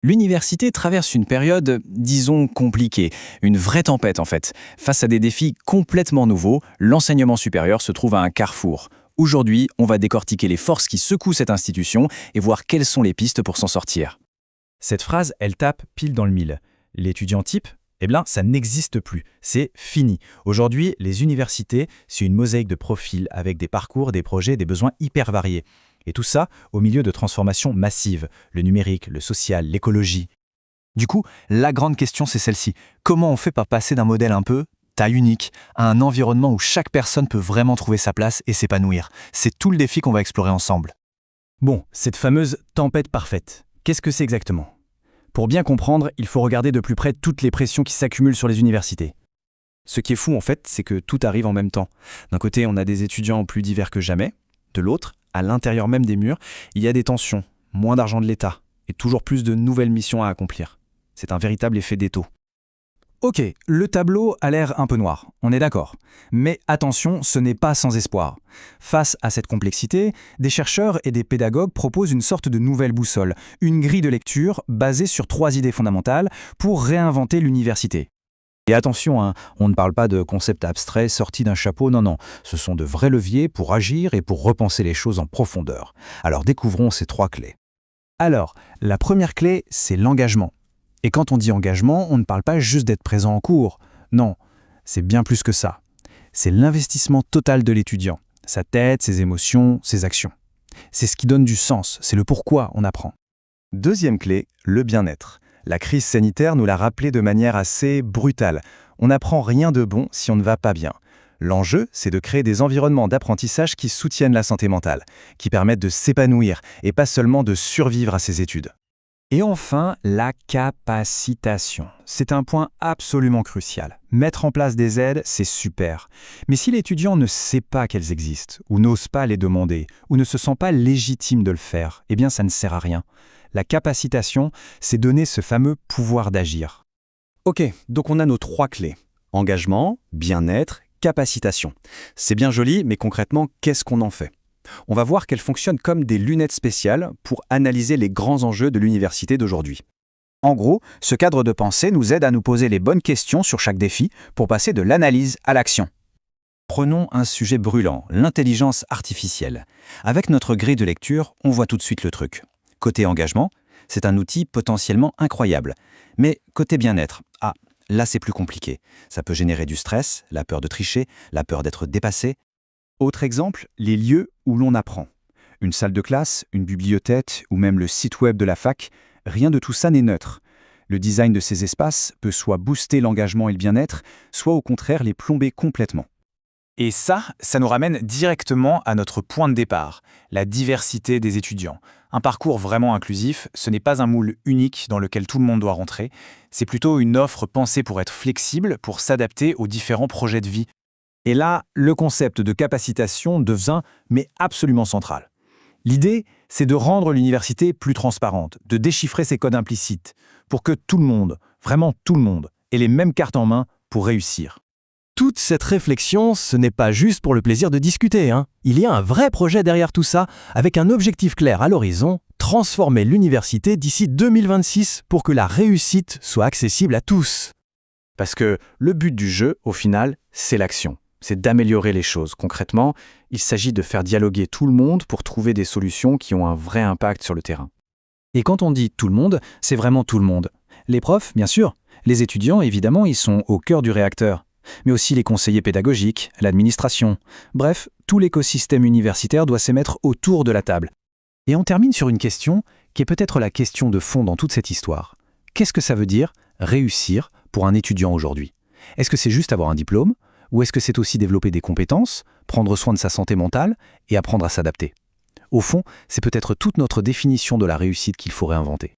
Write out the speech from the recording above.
L'université traverse une période, disons, compliquée, une vraie tempête en fait. Face à des défis complètement nouveaux, l'enseignement supérieur se trouve à un carrefour. Aujourd'hui, on va décortiquer les forces qui secouent cette institution et voir quelles sont les pistes pour s'en sortir. Cette phrase, elle tape pile dans le mille. L'étudiant type, eh bien, ça n'existe plus. C'est fini. Aujourd'hui, les universités, c'est une mosaïque de profils avec des parcours, des projets, des besoins hyper variés. Et tout ça au milieu de transformations massives. Le numérique, le social, l'écologie. Du coup, la grande question, c'est celle-ci. Comment on fait pour passer d'un modèle un peu taille unique à un environnement où chaque personne peut vraiment trouver sa place et s'épanouir? C'est tout le défi qu'on va explorer ensemble. Bon, cette fameuse tempête parfaite, qu'est-ce que c'est exactement? Pour bien comprendre, il faut regarder de plus près toutes les pressions qui s'accumulent sur les universités. Ce qui est fou en fait, c'est que tout arrive en même temps. D'un côté, on a des étudiants plus divers que jamais. De l'autre, à l'intérieur même des murs, il y a des tensions, moins d'argent de l'État et toujours plus de nouvelles missions à accomplir. C'est un véritable effet d'étau. Ok, le tableau a l'air un peu noir, on est d'accord. Mais attention, ce n'est pas sans espoir. Face à cette complexité, des chercheurs et des pédagogues proposent une sorte de nouvelle boussole, une grille de lecture basée sur 3 idées fondamentales pour réinventer l'université. Et attention, on ne parle pas de concepts abstraits sortis d'un chapeau, non. Ce sont de vrais leviers pour agir et pour repenser les choses en profondeur. Alors découvrons ces 3 clés. Alors, la première clé, c'est l'engagement. Et quand on dit engagement, on ne parle pas juste d'être présent en cours. Non, c'est bien plus que ça. C'est l'investissement total de l'étudiant, sa tête, ses émotions, ses actions. C'est ce qui donne du sens, c'est le pourquoi on apprend. Deuxième clé, le bien-être. La crise sanitaire nous l'a rappelé de manière assez brutale. On n'apprend rien de bon si on ne va pas bien. L'enjeu, c'est de créer des environnements d'apprentissage qui soutiennent la santé mentale, qui permettent de s'épanouir et pas seulement de survivre à ses études. Et enfin, la capacitation. C'est un point absolument crucial. Mettre en place des aides, c'est super. Mais si l'étudiant ne sait pas qu'elles existent, ou n'ose pas les demander, ou ne se sent pas légitime de le faire, eh bien ça ne sert à rien. La capacitation, c'est donner ce fameux pouvoir d'agir. Ok, donc on a nos 3 clés. Engagement, bien-être, capacitation. C'est bien joli, mais concrètement, qu'est-ce qu'on en fait? On va voir qu'elles fonctionnent comme des lunettes spéciales pour analyser les grands enjeux de l'université d'aujourd'hui. En gros, ce cadre de pensée nous aide à nous poser les bonnes questions sur chaque défi pour passer de l'analyse à l'action. Prenons un sujet brûlant, l'intelligence artificielle. Avec notre grille de lecture, on voit tout de suite le truc. Côté engagement, c'est un outil potentiellement incroyable. Mais côté bien-être, là c'est plus compliqué. Ça peut générer du stress, la peur de tricher, la peur d'être dépassé. Autre exemple, les lieux où l'on apprend. Une salle de classe, une bibliothèque ou même le site web de la fac, rien de tout ça n'est neutre. Le design de ces espaces peut soit booster l'engagement et le bien-être, soit au contraire les plomber complètement. Et ça nous ramène directement à notre point de départ, la diversité des étudiants. Un parcours vraiment inclusif, ce n'est pas un moule unique dans lequel tout le monde doit rentrer, c'est plutôt une offre pensée pour être flexible, pour s'adapter aux différents projets de vie. Et là, le concept de capacitation devient absolument central. L'idée, c'est de rendre l'université plus transparente, de déchiffrer ses codes implicites, pour que tout le monde, vraiment tout le monde, ait les mêmes cartes en main pour réussir. Toute cette réflexion, ce n'est pas juste pour le plaisir de discuter. Il y a un vrai projet derrière tout ça, avec un objectif clair à l'horizon, transformer l'université d'ici 2026 pour que la réussite soit accessible à tous. Parce que le but du jeu, au final, c'est l'action. C'est d'améliorer les choses. Concrètement, il s'agit de faire dialoguer tout le monde pour trouver des solutions qui ont un vrai impact sur le terrain. Et quand on dit tout le monde, c'est vraiment tout le monde. Les profs, bien sûr. Les étudiants, évidemment, ils sont au cœur du réacteur. Mais aussi les conseillers pédagogiques, l'administration. Bref, tout l'écosystème universitaire doit se mettre autour de la table. Et on termine sur une question qui est peut-être la question de fond dans toute cette histoire. Qu'est-ce que ça veut dire réussir pour un étudiant aujourd'hui? Est-ce que c'est juste avoir un diplôme? Ou est-ce que c'est aussi développer des compétences, prendre soin de sa santé mentale et apprendre à s'adapter? Au fond, c'est peut-être toute notre définition de la réussite qu'il faut réinventer.